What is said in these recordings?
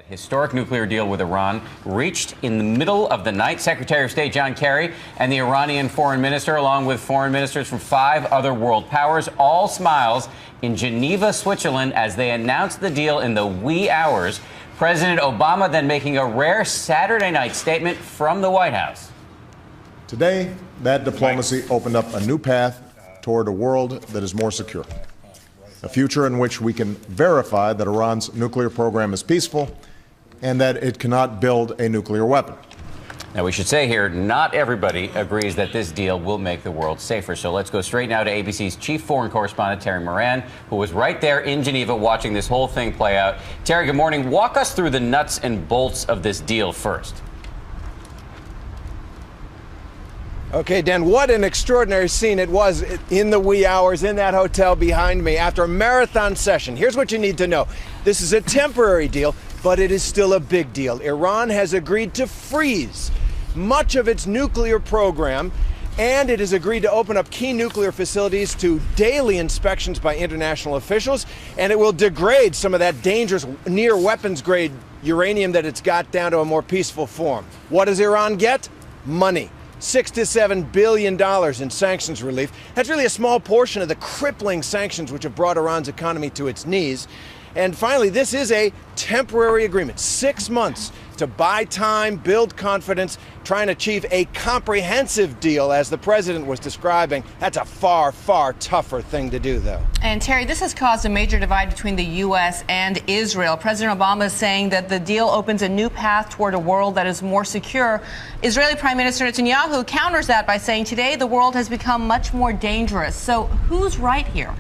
Historic nuclear deal with Iran reached in the middle of the night. Secretary of State John Kerry and the Iranian foreign minister, along with foreign ministers from 5 other world powers, all smiles in Geneva, Switzerland, as they announced the deal in the wee hours. President Obama then making a rare Saturday night statement from the White House. Today, that diplomacy opened up a new path toward a world that is more secure. A future in which we can verify that Iran's nuclear program is peaceful and that it cannot build a nuclear weapon. Now, we should say here, not everybody agrees that this deal will make the world safer. So let's go straight now to ABC's chief foreign correspondent, Terry Moran, who was right there in Geneva watching this whole thing play out. Terry, good morning. Walk us through the nuts and bolts of this deal first. Okay, Dan, what an extraordinary scene it was in the wee hours in that hotel behind me after a marathon session. Here's what you need to know. This is a temporary deal, but it is still a big deal. Iran has agreed to freeze much of its nuclear program, and it has agreed to open up key nuclear facilities to daily inspections by international officials, and it will degrade some of that dangerous near weapons grade uranium that it's got down to a more peaceful form. What does Iran get? Money. $6 to $7 billion in sanctions relief. That's really a small portion of the crippling sanctions which have brought Iran's economy to its knees. And finally, this is a temporary agreement, 6 months to buy time, build confidence, try and achieve a comprehensive deal, as the president was describing. That's a far, far tougher thing to do, though. And Terry, this has caused a major divide between the U.S. and Israel. President Obama is saying that the deal opens a new path toward a world that is more secure. Israeli Prime Minister Netanyahu counters that by saying today the world has become much more dangerous. So who's right here?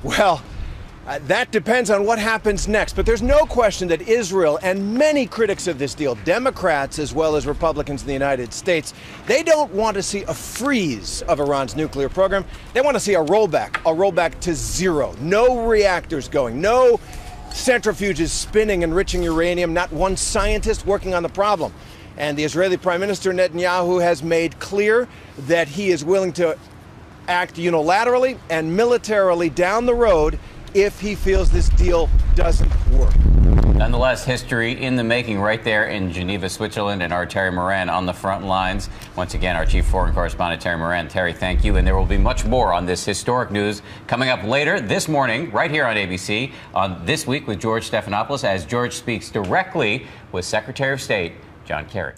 Well, that depends on what happens next. But there's no question that Israel and many critics of this deal, Democrats as well as Republicans in the United States, they don't want to see a freeze of Iran's nuclear program. They want to see a rollback to zero. No reactors going, no centrifuges spinning, enriching uranium, not one scientist working on the problem. And the Israeli Prime Minister Netanyahu has made clear that he is willing to act unilaterally and militarily down the road if he feels this deal doesn't work. Nonetheless, history in the making right there in Geneva, Switzerland, and our Terry Moran on the front lines. Once again, our chief foreign correspondent, Terry Moran. Terry, thank you. And there will be much more on this historic news coming up later this morning, right here on ABC, on This Week with George Stephanopoulos, as George speaks directly with Secretary of State John Kerry.